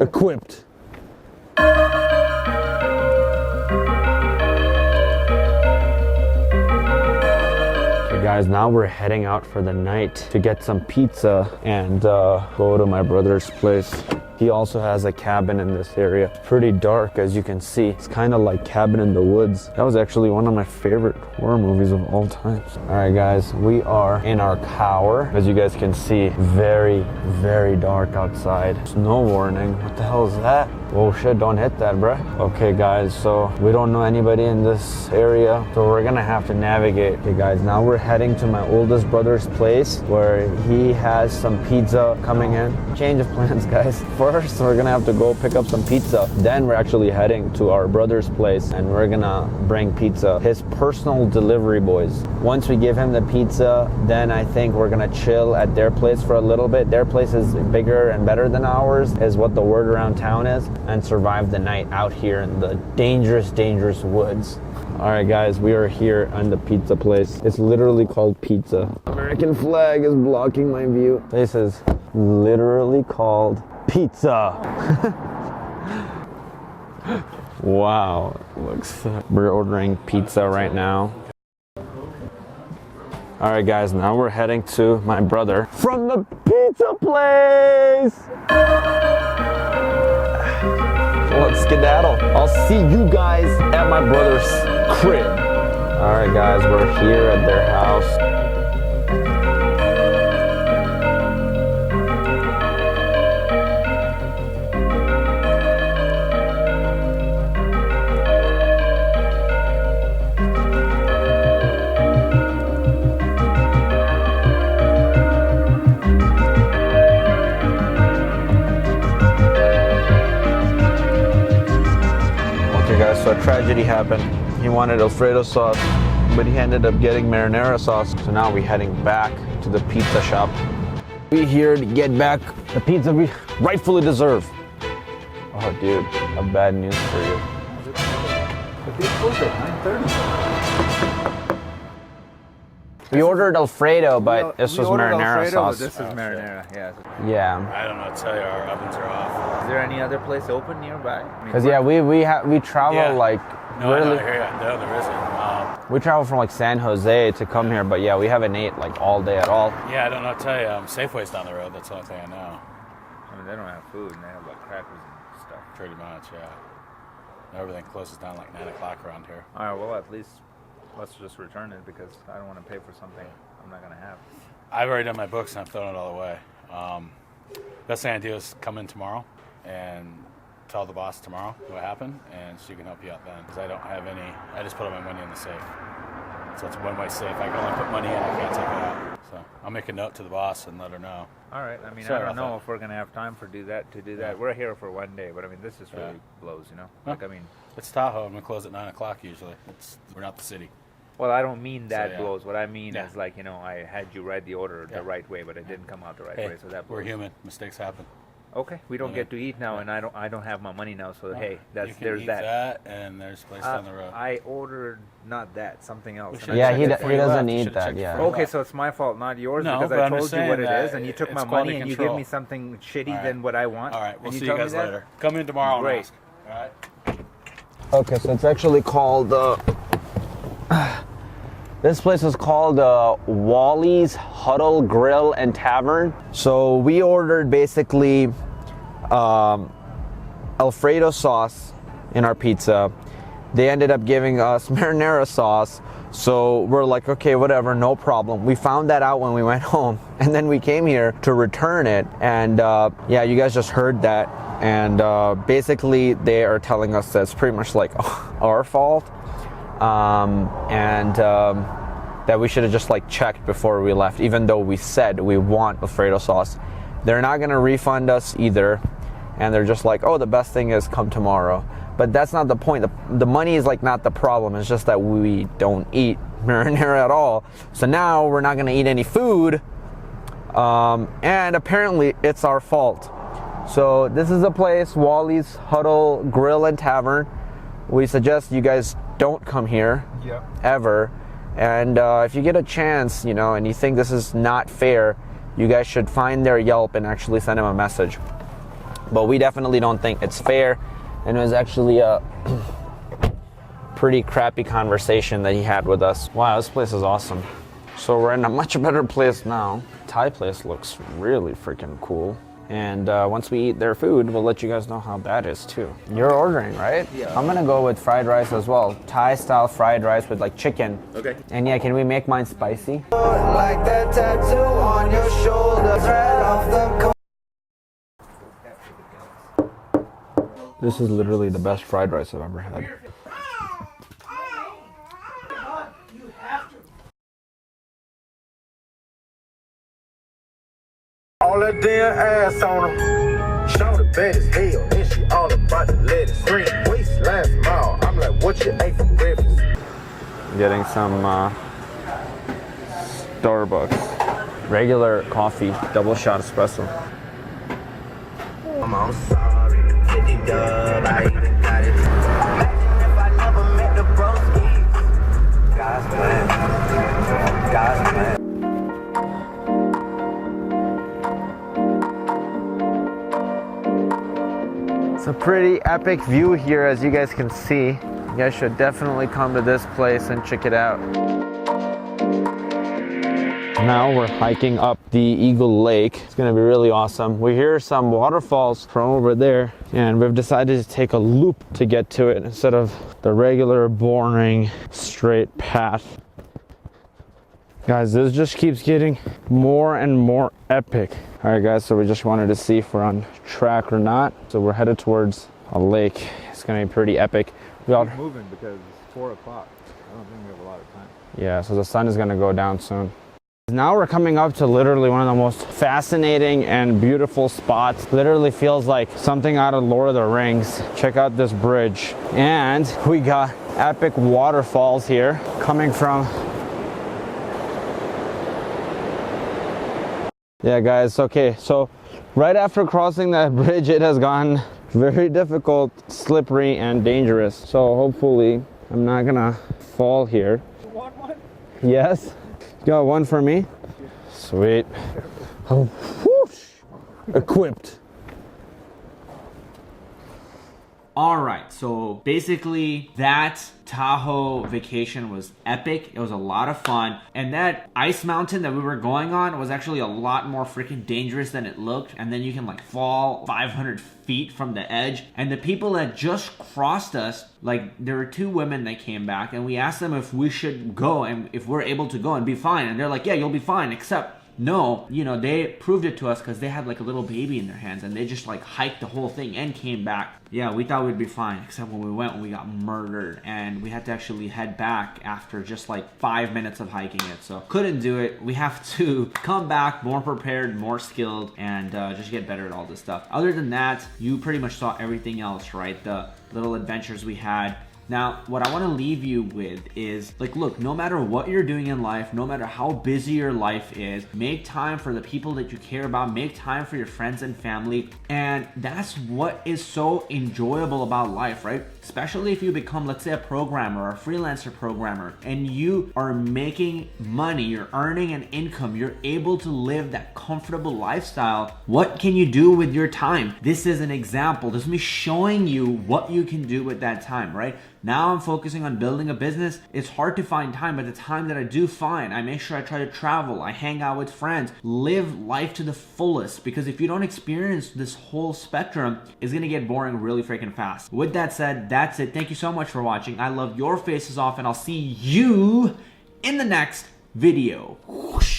equipped. Guys, now we're heading out for the night to get some pizza and go to my brother's place. He also has a cabin in this area. It's pretty dark, as you can see. It's kind of like Cabin in the Woods. That was actually one of my favorite horror movies of all time. All right, guys, we are in our car. As you guys can see, very, very dark outside. Snow warning. What the hell is that? Oh shit, don't hit that, bruh. Okay, guys, so we don't know anybody in this area, so we're gonna have to navigate. Okay, guys, now we're heading to my oldest brother's place where he has some pizza coming in. Change of plans, guys. First, we're gonna have to go pick up some pizza. Then we're actually heading to our brother's place and we're gonna bring pizza. His personal delivery boys. Once we give him the pizza, then I think we're gonna chill at their place for a little bit. Their place is bigger and better than ours, is what the word around town is, and survive the night out here in the dangerous, dangerous woods. All right, guys, we are here on the pizza place. It's literally called Pizza. American flag is blocking my view. This is literally called Pizza. Wow, looks. We're ordering pizza right now. All right, guys, now we're heading to my brother from the pizza place. Let's skedaddle. I'll see you guys at my brother's crib. All right, guys, we're here at their house. So a tragedy happened. He wanted Alfredo sauce, but he ended up getting marinara sauce. So now we're heading back to the pizza shop. We're here to get back the pizza we rightfully deserve. Oh, dude, I have bad news for you. But they closed at 9:30. We ordered Alfredo, but this was marinara Alfredo, sauce. But this is marinara, yeah. Yeah. I don't know what to tell you, our ovens are off. Is there any other place open nearby? Because yeah, we travel like No, really. no, there isn't. We travel from like San Jose to come here, but yeah, we haven't ate like all day at all. Yeah, I don't know what to tell you. Safeway's down the road. That's the only thing I know. I mean, they don't have food, and they have like crackers and stuff. Pretty much, yeah. Everything closes down like 9 o'clock around here. All right, well, at least let's just return it because I don't want to pay for something I'm not going to have. I've already done my books and I've thrown it all away. Best thing I do is come in tomorrow and tell the boss tomorrow what happened, and she can help you out then. Because I don't have any. I just put all my money in the safe, so it's a one-way safe. I can only put money in. I can't take it out. So I'll make a note to the boss and let her know. All right. I mean, Sorry I don't know about if we're going to have time to do that. Yeah. We're here for one day, but I mean, this just really blows, you know. Like, I mean, It's Tahoe. I'm gonna close at 9 o'clock usually. We're not the city. well, I don't mean that yeah. blows. What I mean Yeah. is like, you know, I had you write the order Yeah. the right way, but it didn't come out the right Hey, way, so that we're blows. human. Mistakes happen. Okay, we don't Yeah. get to eat now, and I don't have my money now. So hey, You can there's eat that. and there's a place down the road. I ordered not that, something else. We and should've I Yeah, checked he it checked before he you doesn't left. You eat should've that. checked Yeah. before. Okay, so it's my fault, not yours, No, because but I I'm told just you what it saying is, and you that took my it's quality money and you control. give me something shitty All right. than what I want. All right, we'll and you see you tell me guys that? later. Come in tomorrow. Great. And ask. All right. Okay, so it's actually called. This place is called Wally's Huddle Grill and Tavern. So we ordered basically Alfredo sauce in our pizza. They ended up giving us marinara sauce. So we're like, okay, whatever, no problem. We found that out when we went home, and then we came here to return it. And yeah, you guys just heard that. And basically, they are telling us that it's pretty much like our fault. That we should have just like checked before we left, even though we said we want Alfredo sauce. They're not gonna refund us either, and they're just like, oh, the best thing is come tomorrow. But that's not the point. The money is like not the problem. It's just that we don't eat marinara at all. So now we're not gonna eat any food, and apparently it's our fault. So this is a place, Wally's Huddle Grill and Tavern. We suggest you guys don't come here ever. And if you get a chance, you know, and you think this is not fair, you guys should find their Yelp and actually send them a message. but we definitely don't think it's fair. And it was actually a pretty crappy conversation that he had with us. Wow, this place is awesome. So we're in a much better place now. Thai place looks really freaking cool. And once we eat their food, we'll let you guys know how that is too. You're ordering, right? Yeah. I'm gonna go with fried rice as well. Thai style fried rice with like chicken. Okay. And yeah, can we make mine spicy? Like that tattoo on your shoulder, right off the This is literally the best fried rice I've ever had. all that damn ass on him. Shout it bad as hell, and she all about to let it scream. Waistline smile, I'm like, what you ate for breakfast? Getting some Starbucks. Regular coffee, double shot espresso. I'm sorry, 50 dub, I even got it. Imagine if I never met the broskies. God's plan, God's plan. It's a pretty epic view here, as you guys can see. You guys should definitely come to this place and check it out. Now we're hiking up the Eagle Lake. It's gonna be really awesome. We hear some waterfalls from over there, and we've decided to take a loop to get to it instead of the regular, boring, straight path. Guys, this just keeps getting more and more epic. All right, guys, so we just wanted to see if we're on track or not. So we're headed towards a lake. It's gonna be pretty epic. We all Moving because it's 4 o'clock. I don't think we have a lot of time. Yeah, so the sun is gonna go down soon. Now we're coming up to literally one of the most fascinating and beautiful spots. Literally feels like something out of Lord of the Rings. Check out this bridge. And we got epic waterfalls here coming from... Yeah, guys, okay, so right after crossing that bridge, it has gotten very difficult, slippery, and dangerous. So hopefully I'm not gonna fall here. You want one? Yes? You got one for me? Sweet. Oh, whoosh. Equipped. All right, so basically that Tahoe vacation was epic. It was a lot of fun. And that ice mountain that we were going on was actually a lot more freaking dangerous than it looked. And then you can like fall 500 feet from the edge. And the people that just crossed us, like there were 2 women that came back and we asked them if we should go and if we're able to go and be fine. And they're like, yeah, you'll be fine, except no, you know, they proved it to us because they had like a little baby in their hands and they just like hiked the whole thing and came back. Yeah, we thought we'd be fine, except when we went, we got murdered and we had to actually head back after just like 5 minutes of hiking it. So couldn't do it. We have to come back more prepared, more skilled, and just get better at all this stuff. Other than that, you pretty much saw everything else, right? The little adventures we had. Now, what I want to leave you with is, like, look, no matter what you're doing in life, no matter how busy your life is, make time for the people that you care about, make time for your friends and family, and that's what is so enjoyable about life, right? Especially if you become, let's say, a programmer or a freelancer programmer, and you are making money, you're earning an income, you're able to live that comfortable lifestyle. What can you do with your time? This is an example. This is me showing you what you can do with that time, right? Now I'm focusing on building a business. It's hard to find time, but the time that I do find, I make sure I try to travel, I hang out with friends, live life to the fullest, because if you don't experience this whole spectrum, it's gonna get boring really freaking fast. With that said, that's it. Thank you so much for watching. I love your faces off, and I'll see you in the next video. Whoosh.